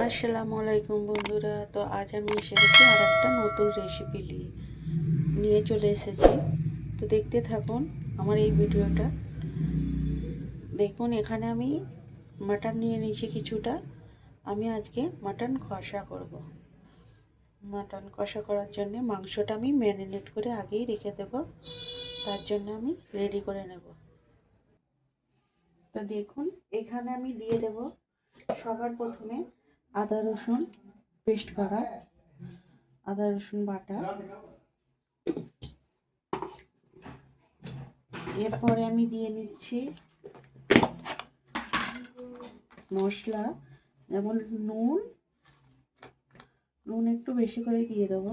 আসসালামু আলাইকুম বন্ধুরা। তো আজ আমি এসে গেছি আর একটা নতুন রেসিপি নিয়ে চলে এসেছি। তো দেখতে থাকুন আমার এই ভিডিওটা। দেখুন এখানে আমি মাটন নিয়ে নিয়েছি কিছুটা। আমি আজকে মাটন কষা করব। মাটন কষা করার জন্য মাংসটা আমি ম্যারিনেট করে আগেই রেখে দেব, তার জন্য আমি রেডি করে নেব। তো দেখুন এখানে আমি দিয়ে দেব সবার প্রথমে আদা রসুন পেস্ট করা, আদা রসুন বাটা। এরপরে আমি দিয়ে নিচ্ছি মশলা, যেমন নুন একটু বেশি করে দিয়ে দেবো,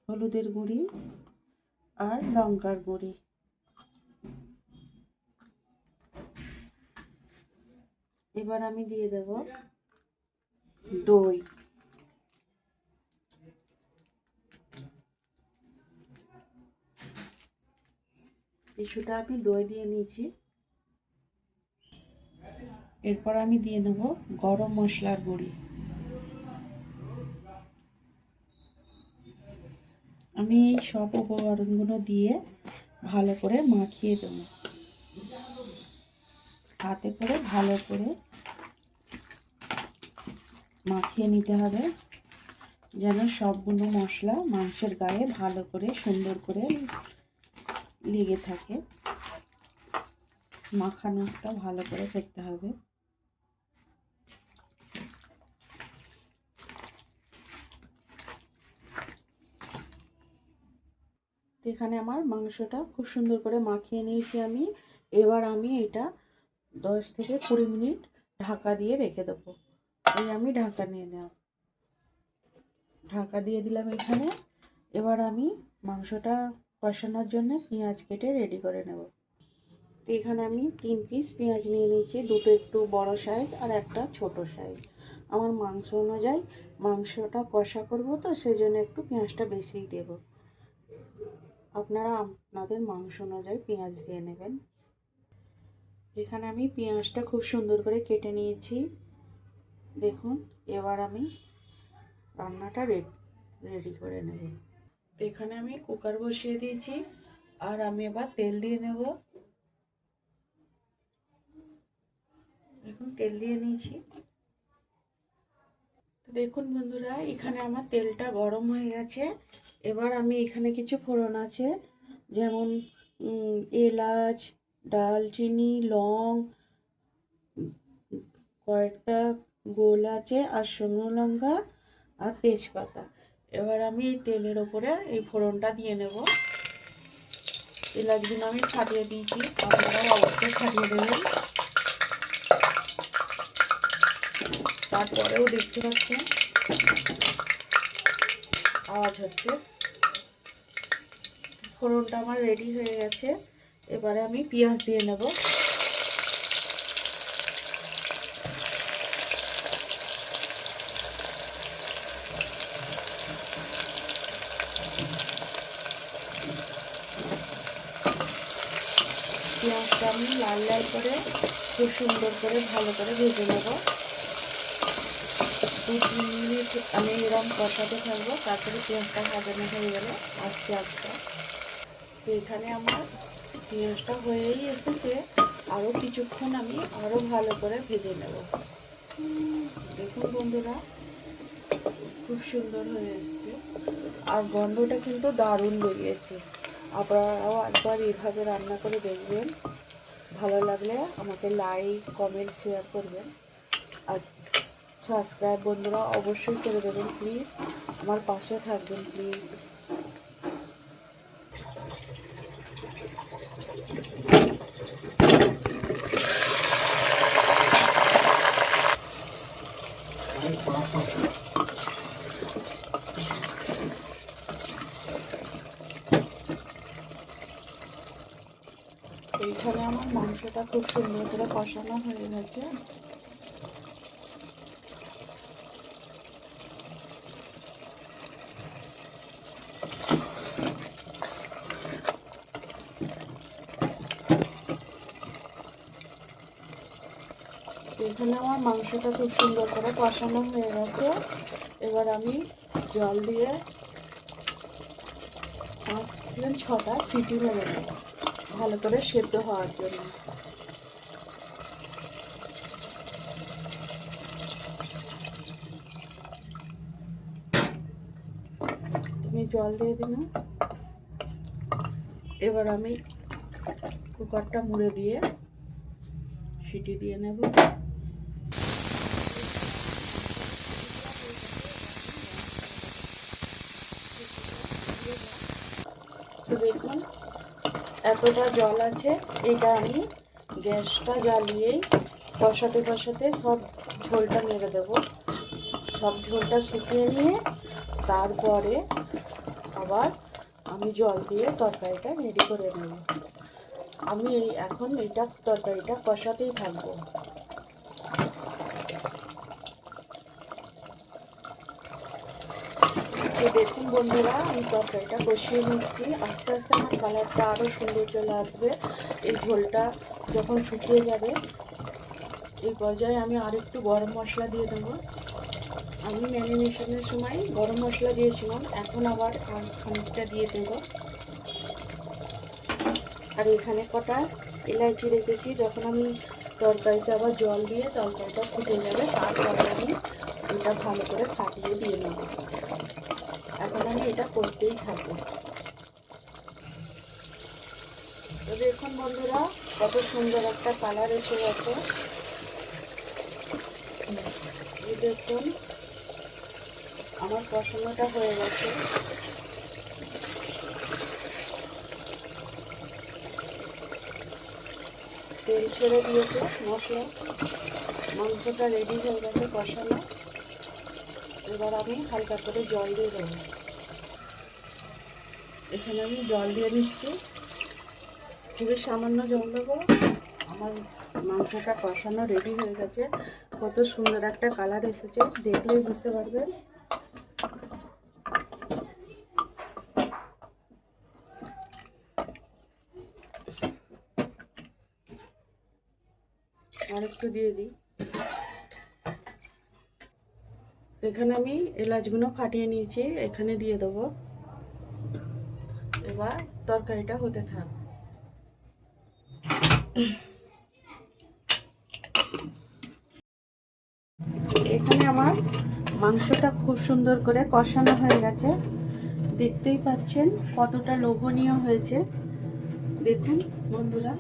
হলুদের গুঁড়ি আর লঙ্কার গুঁড়ি। এবার আমি দিয়ে দেব দই। কিছুটা আমি দই দিয়ে নিয়েছি। এরপর আমি দিয়ে নেব গরম মশলার গুঁড়ি। আমি এই সব উপকরণগুলো দিয়ে ভালো করে মাখিয়ে দেব। হাতে করে ভালো করে মাখিয়ে নিতে হবে, যেন সবগুলো মশলা মাংসের গায়ে ভালো করে সুন্দর করে লেগে থাকে। মাখানোটা ভালো করে করতে হবে। এখানে আমার মাংসটা খুব সুন্দর করে মাখিয়ে নিয়েছি আমি। এবার আমি এটা 10 থেকে 20 মিনিট ঢাকা দিয়ে রেখে দেবো। এই আমি ঢাকা নিয়ে নেব, ঢাকা দিয়ে দিলাম এখানে। এবার আমি মাংসটা কষানোর জন্য পেঁয়াজ কেটে রেডি করে নেব। তো এখানে আমি 3 পিস পেঁয়াজ নিয়ে নিয়েছি, দুটো একটু বড় সাইজ আর একটা ছোট সাইজ। আমার মাংস অনুযায়ী, মাংসটা কষা করব তো সেই জন্য একটু পেঁয়াজটা বেশিই দেব। আপনারা আপনাদের মাংস অনুযায়ী পেঁয়াজ দিয়ে নেবেন। এখানে আমি পেঁয়াজটা খুব সুন্দর করে কেটে নিয়েছি। দেখুন এবার আমি রান্নাটা রেডি করে নেব। এখানে আমি কুকার বসিয়ে দিয়েছি আর আমি এবার তেল দিয়ে নেব। এখন তেল দিয়ে নিয়েছি। দেখুন বন্ধুরা, এখানে আমার তেলটা গরম হয়ে গেছে। এবার আমি এখানে কিছু ফোড়ন আছে, যেমন এলাচ, দালচিনি, লং, কয়েকটা গোল আছে আর শুকনো লঙ্কা আর তেজপাতা। এবার আমি এই তেলের ওপরে এই ফোড়নটা দিয়ে নেব। এলাচগুলো আমি ফাটিয়ে দিয়েছি, আপনারাও অবশ্যই ফাটিয়ে দেবেন। তারপরেও দেখতে পাচ্ছেন আওয়াজ হচ্ছে। ফোড়নটা আমার রেডি হয়ে গেছে। এবারে আমি পেঁয়াজ দিয়ে নেব। পেঁয়াজটা আমি লাল লাল করে খুব সুন্দর করে ভালো করে ভেজে নেব। 2-3 মিনিট আমি এরকম কষাতে থাকবো, তারপরে পেঁয়াজটা ভাজানো হয়ে গেলে আস্তে আস্তে। তো এখানে আমার পেঁয়াজটা হয়েই এসেছে, আরও কিছুক্ষণ আমি আরও ভালো করে ভেজে নেব। দেখুন বন্ধুরা, খুব সুন্দর হয়ে এসেছে আর গন্ধটা কিন্তু দারুণ বেরিয়েছে। আপনারাও একবার এইভাবে রান্না করে দেখবেন। ভালো লাগলে আমাকে লাইক, কমেন্ট, শেয়ার করবেন আর সাবস্ক্রাইব বন্ধুরা অবশ্যই করে দেবেন প্লিজ। আমার পাশে থাকবেন প্লিজ। এইখানে আমার মাংসটা খুব সুন্দর করে কষানো হয়ে গেছে। এখানে আমার মাংসটা খুব সুন্দর করে কষানো হয়ে গেছে। এবার আমি জল দিয়ে 5-6টা সিটি মেরে নেব ভালো করে সেদ্ধ হওয়ার জন্য। আমি জল দিয়ে দিলাম। এবার আমি কুকারটা মুড়ে দিয়ে সিটি দিয়ে নেব। তো দেখুন এতটা জল আছে। এটা আমি গ্যাসটা জ্বালিয়েই কষাতে কষাতে সব ঝোলটা মেরে দেবো। সব ঝোলটা শুকিয়ে নিয়ে তারপরে আবার আমি জল দিয়ে তরকারিটা রেডি করে নেব। আমি এখন এইটা তরকারিটা কষাতেই থাকবো। তো দেখুন বন্ধুরা, আমি তরকারিটা কষিয়ে নিচ্ছি। আস্তে আস্তে আমার কালারটা আরও সুন্দর চলে আসবে। এই ঝোলটা যখন শুকিয়ে যাবে এই পর্যায়ে আমি আরেকটু গরম মশলা দিয়ে দেবো। আমি ম্যারিনেশনের সময় গরম মশলা দিয়েছিলাম, এখন আবার খানিকটা দিয়ে দেবো। আর এখানে কটা এলাচি রেখেছি। যখন আমি তরকারিতে আবার জল দিয়ে তরকারিটা ফুটে যাবে তারপরে আমি এটা ভালো করে ফাটিয়ে দিয়ে নেব। এখন আমি এটা কষতেই থাকবো। তো দেখুন বন্ধুরা, কত সুন্দর একটা কালার এসে গেছে। এই দেখুন আমার কষানোটা হয়ে গেছে। তেল ছেড়ে দিয়েছে মশলা, মাংসটা রেডি হয়ে গেছে কষানো। এবার আমি হালকা করে জল দিয়ে দেবো। এখানে আমি জল দিয়ে দিচ্ছি, খুবই সামান্য জল দেবো। আমার মাংসটা কষানো রেডি হয়ে গেছে। কত সুন্দর একটা কালার এসেছে, দেখলেই বুঝতে পারবেন। আর একটু দিয়ে দিই। এখানে আমি এলাচগুলো ফাটিয়ে নিয়েছি, এখানে দিয়ে দেবো। এবার তরকারিটা হতে থাক। এখানে আমার মাংসটা খুব সুন্দর করে কষানো হয়ে গেছে। দেখতেই পাচ্ছেন কতটা লোভনীয় হয়েছে। দেখুন বন্ধুরা,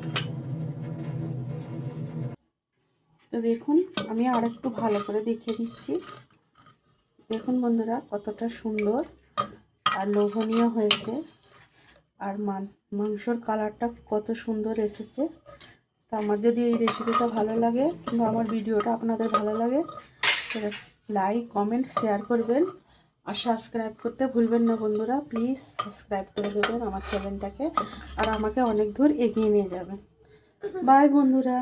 তো দেখুন আমি আর একটু ভালো করে দেখিয়ে দিচ্ছি। দেখুন বন্ধুরা কতটা সুন্দর আর লোভনীয় হয়েছে। আর মাংসর কালারটা কত সুন্দর এসেছে। তো আমার যদি এই রেসিপিটা ভালো লাগে কিংবা আমার ভিডিওটা আপনাদের ভালো লাগে তাহলে লাইক কমেন্ট শেয়ার করবেন। আর সাবস্ক্রাইব করতে ভুলবেন না বন্ধুরা। প্লিজ সাবস্ক্রাইব করে দেবেন আমার চ্যানেলটাকে, আর আমাকে অনেক দূর এগিয়ে নিয়ে যাবেন। বাই বন্ধুরা।